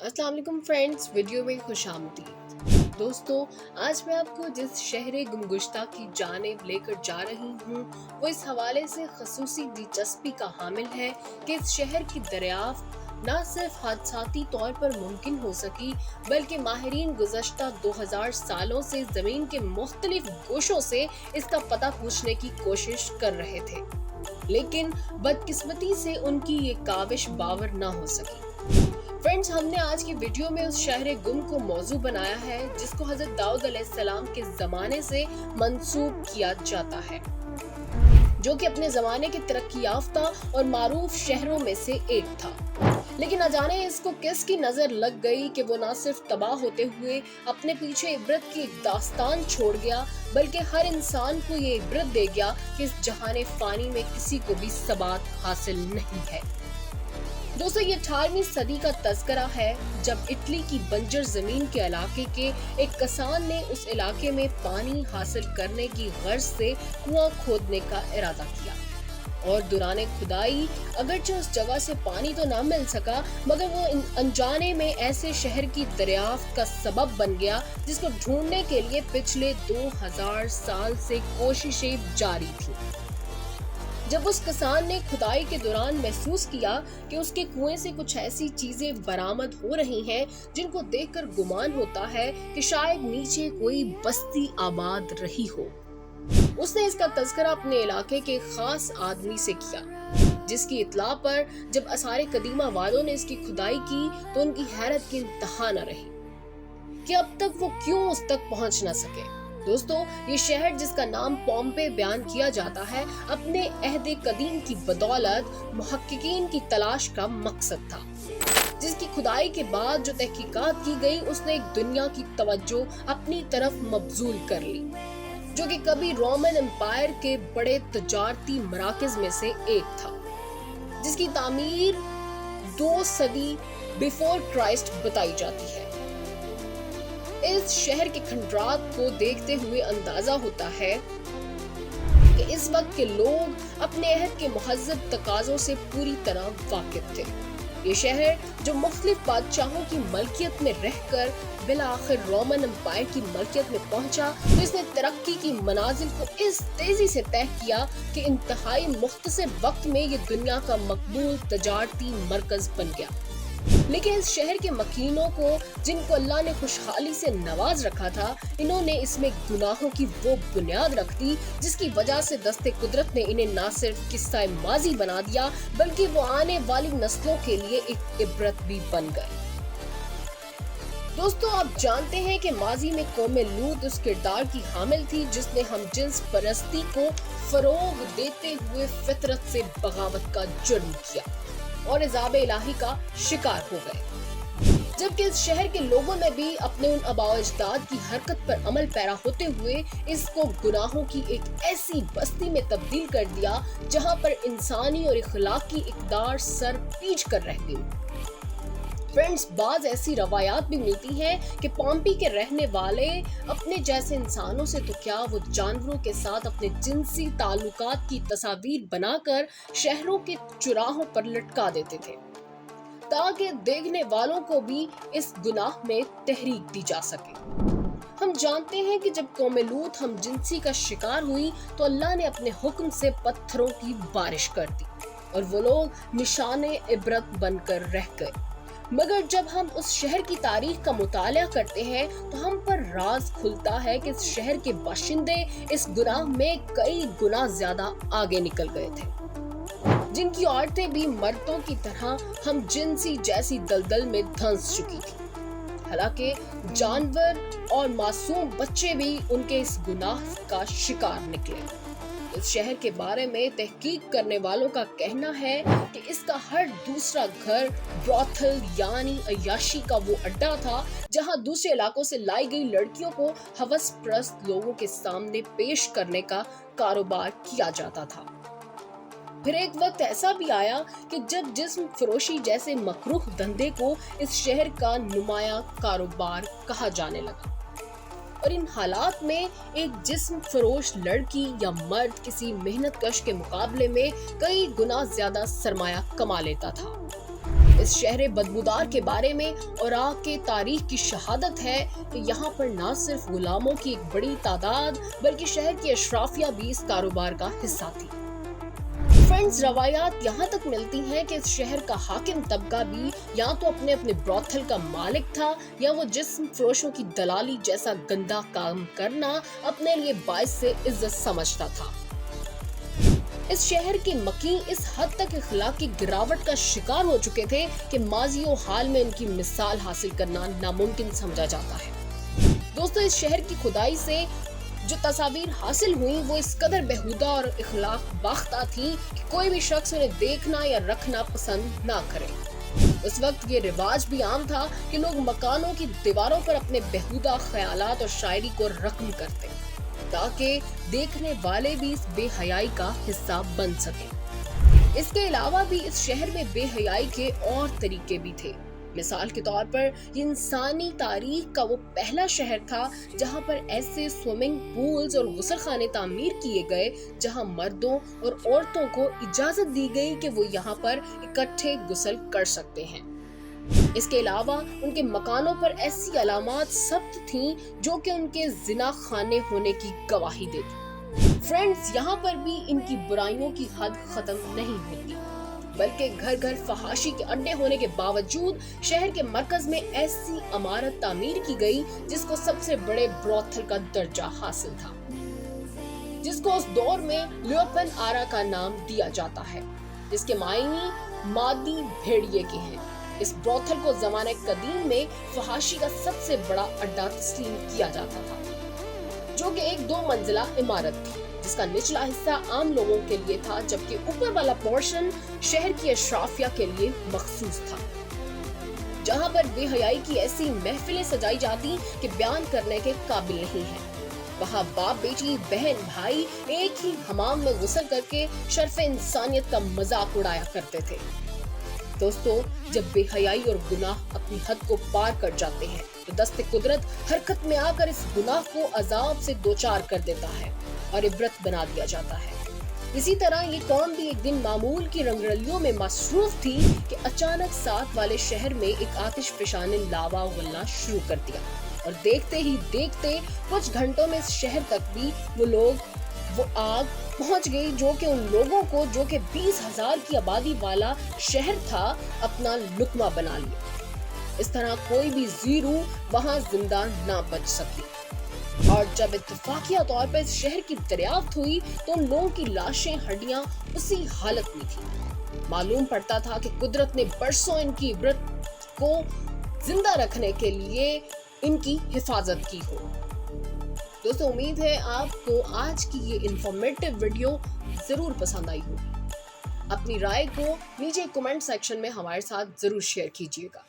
अस्सलाम वालेकुम friends, video में खुशामदीद। दोस्तों, आज मैं आपको जिस शहर गुमगुश्ता की जानिब लेकर जा रही हूँ वो इस हवाले से खसूसी दिलचस्पी का हामिल है कि इस शहर की दरियाफ्त न सिर्फ हादसाती तौर पर मुमकिन हो सकी बल्कि माहिरीन गुज़श्ता 2000 सालों से ज़मीन के मुख्तलिफ गोशों से इसका पता पूछने की कोशिश कर रहे थे, लेकिन बदकिस्मती से उनकी ये काविश बावर न हो सकी। फ्रेंड्स, हमने आज की वीडियो में उस शहर गुम को मौजू बनाया है जिसको हजरत दाऊद अलैहिस्सलाम के जमाने से मंसूब किया जाता है, जो कि अपने जमाने के तरक्की याफ्ता और मारूफ शहरों में से एक था। लेकिन न जाने इसको किसकी नजर लग गई कि वो न सिर्फ तबाह होते हुए अपने पीछे इबरत की एक दास्तान छोड़ गया, बल्कि हर इंसान को ये इबरत दे गया कि इस जहाने फानी में किसी को भी सबात हासिल नहीं है। दोस्तों, ये 18वीं सदी का तज़किरा है जब इटली की बंजर जमीन के इलाके के एक किसान ने उस इलाके में पानी हासिल करने की गर्ज से कुआं खोदने का इरादा किया और दौरान खुदाई अगरचे उस जगह से पानी तो ना मिल सका, मगर वो अनजाने में ऐसे शहर की दरियाफ्त का सबब बन गया जिसको ढूंढने के लिए पिछले 2000 साल से कोशिशें जारी थी। जब उस किसान ने खुदाई के दौरान महसूस किया कि उसके कुएं से कुछ ऐसी चीजें बरामद हो रही हैं जिनको देखकर गुमान होता है कि शायद नीचे कोई बस्ती आबाद रही हो, उसने इसका तज़किरा अपने इलाके के खास आदमी से किया, जिसकी इत्ला पर जब आसारे कदीमा वालों ने इसकी खुदाई की तो उनकी हैरत की इंतहा न रही कि अब तक वो क्यों उस तक पहुंच न सके। दोस्तों, ये शहर जिसका नाम पोम्पे बयान किया जाता है, अपने अहदे कदीम की बदौलत मुहक्किकीन की तलाश का मकसद था, जिसकी खुदाई के बाद जो तहकीकात की गई उसने एक दुनिया की तवज्जो अपनी तरफ मबजूल कर ली, जो कि कभी रोमन एम्पायर के बड़े तजारती मराकज में से एक था, जिसकी तामीर 2 सदी बिफोर क्राइस्ट बताई जाती है। इस शहर के खंडरात को देखते हुए अंदाजा होता है कि इस वक्त के लोग अपने अहद के मुहज्जब तकाज़ों से पूरी तरह वाकिफ थे। ये शहर जो मुख्तलिफ बादशाहों की मलकियत में रहकर बिलाखिर रोमन एम्पायर की मलकियत में पहुंचा, तो इसने तरक्की की मनाजिल को इस तेजी से तय किया कि इंतहाई मुख्तसर वक्त में ये दुनिया का मकबूल तजारती मरकज बन गया। लेकिन इस शहर के मकीनों को, जिनको अल्लाह ने खुशहाली से नवाज रखा था, इन्होंने इसमें गुनाहों की वो बुनियाद रख दी जिसकी वजह से दस्ते कुदरत ने इन्हें ना सिर्फ किस्सा माजी बना दिया बल्कि वो आने वाली नस्लों के लिए एक इबरत भी बन गए। दोस्तों, आप जानते हैं कि माजी में कौमे लूत उस किरदार की हामिल थी जिसने हम जिन्स परस्ती को फरोग देते हुए फितरत से बगावत का जुर्म किया और इज़ाब इलाही का शिकार हो गए, जबकि इस शहर के लोगों ने भी अपने उन आबाओ अजदाद की हरकत पर अमल पैरा होते हुए इसको गुनाहों की एक ऐसी बस्ती में तब्दील कर दिया जहां पर इंसानी और इखलाकी इक़दार सर पीछ कर रह गई। फ्रेंड्स, बाज ऐसी रवायात भी मिलती हैं कि पोम्पी के रहने वाले अपने जैसे इंसानों से तो क्या, वो जानवरों के साथ अपने जिनसी ताल्लुकात की तस्वीर बनाकर शहरों के चौराहों पर लटका देते थे ताकि देखने वालों को भी इस गुनाह में तहरीक दी जा सके। हम जानते हैं कि जब कौमे लूत हम जिनसी का शिकार हुई तो अल्लाह ने अपने हुक्म से पत्थरों की बारिश कर दी और वो लोग निशाने इबरत बनकर रह गए। मगर जब हम उस शहर की तारीख का मुताला करते हैं तो हम पर राज खुलता है कि इस शहर के बाशिंदे इस गुनाह में कई गुना ज्यादा आगे निकल गए थे, जिनकी औरतें भी मर्दों की तरह हम जिनसी जैसी दलदल में धंस चुकी थी। हालांकि जानवर और मासूम बच्चे भी उनके इस गुनाह का शिकार निकले। इस शहर के बारे में तहकीक करने वालों का कहना है कि इसका हर दूसरा घर ब्रॉथल यानी अय्याशी का वो अड्डा था जहां दूसरे इलाकों से लाई गई लड़कियों को हवसप्रस्त लोगों के सामने पेश करने का कारोबार किया जाता था। फिर एक वक्त ऐसा भी आया कि जब जिस्म फरोशी जैसे मकरूह धंधे को इस शहर का नुमाया कारोबार कहा जाने लगा और इन हालात में एक जिस्म फरोश लड़की या मर्द किसी मेहनत कश के मुकाबले में कई गुना ज्यादा सरमाया कमा लेता था। इस शहर बदबूदार के बारे में और आग के तारीख की शहादत है कि यहाँ पर न सिर्फ गुलामों की एक बड़ी तादाद बल्कि शहर की अशराफिया भी इस कारोबार का हिस्सा थी। फ्रेंड्स, रवायात यहाँ तक मिलती हैं कि इस शहर का हाकिम तबका भी या तो अपने अपने ब्रोथल का मालिक था या वो जिस्म फरोशों की दलाली जैसा गंदा काम करना अपने लिए बाइस से इज्जत समझता था। इस शहर के मकीन इस हद तक इखलाक की गिरावट का शिकार हो चुके थे कि माजी और हाल में उनकी मिसाल हासिल करना नामुमकिन समझा जाता है। दोस्तों, इस शहर की खुदाई से जो तस्वीर हासिल हुई वो इस कदर बेहुदा और इखलाक बाख्ता थी कि कोई भी शख्स उन्हें देखना या रखना पसंद ना करे। उस वक्त ये रिवाज भी आम था कि लोग मकानों की दीवारों पर अपने बेहुदा ख्यालात और शायरी को रकम करते ताकि देखने वाले भी इस बेहयाई का हिस्सा बन सके। इसके अलावा भी इस शहर में बेहयाई के और तरीके भी थे। मिसाल के तौर पर ये इंसानी तारीख का वो पहला शहर था जहाँ पर ऐसे स्विमिंग पूल्स और गुसलखाने तामीर किए गए जहाँ मर्दों और औरतों को इजाजत दी गई कि वो यहाँ पर इकट्ठे गुसल कर सकते हैं। इसके अलावा उनके मकानों पर ऐसी अलामात सख्त थीं जो कि उनके जिना खाने होने की गवाही देती। फ्रेंड्स, यहाँ पर भी इनकी बुराइयों की हद खत्म नहीं होती, बल्कि घर घर फहाशी के अड्डे होने के बावजूद शहर के मरकज में ऐसी इमारत तामीर की गई जिसको सबसे बड़े ब्रोथल का दर्जा हासिल था, जिसको उस दौर में लियोपन आरा का नाम दिया जाता है, जिसके मायने मादी भेड़िए के हैं। इस ब्रोथल को ज़माने कदीम में फहाशी का सबसे बड़ा अड्डा तस्लीम किया जाता था, जो कि एक 2 मंजिला इमारत थी जिसका निचला हिस्सा आम लोगों के लिए था जबकि ऊपर वाला पोर्शन शहर की अशराफिया के लिए मखसूस था, जहां पर बेहयाई की ऐसी महफिलें सजाई जाती कि बयान करने के काबिल नहीं है। वहां बाप बेटी बहन भाई एक ही हमाम में गुसल करके शर्फ इंसानियत का मजाक उड़ाया करते थे। दोस्तों, जब बेहयाई और गुनाह अपनी हद को पार कर जाते हैं तो दस्ते कुदरत हरकत में आकर इस गुनाह को अजाब से दोचार कर देता है और इबरत बना दिया जाता है। इसी तरह ये कौम भी एक दिन मामूल की रंगरलियों में मसरूफ थी कि अचानक साथ वाले शहर में एक आतिश फिशाने लावा उगलना शुरू कर दिया और देखते ही देखते कुछ घंटों में इस शहर तक भी वो आग पहुंच गई जो कि उन लोगों को जो कि 20,000 की आबादी वाला शहर था अपना लुकमा बना लिया। इस तरह कोई भी जीरू वहां जिंदा ना बच सकी और जब इत्तेफाकिया तौर पर इस शहर की दरियाफ्त हुई तो उन लोगों की लाशें हड्डियां उसी हालत में थी। मालूम पड़ता था कि कुदरत ने बरसों इनकी इबरत को जिंदा रखने के लिए इनकी हिफाजत की हो। दोस्तों, उम्मीद है आपको आज की ये इंफॉर्मेटिव वीडियो जरूर पसंद आई होगी। अपनी राय को नीचे कमेंट सेक्शन में हमारे साथ जरूर शेयर कीजिएगा।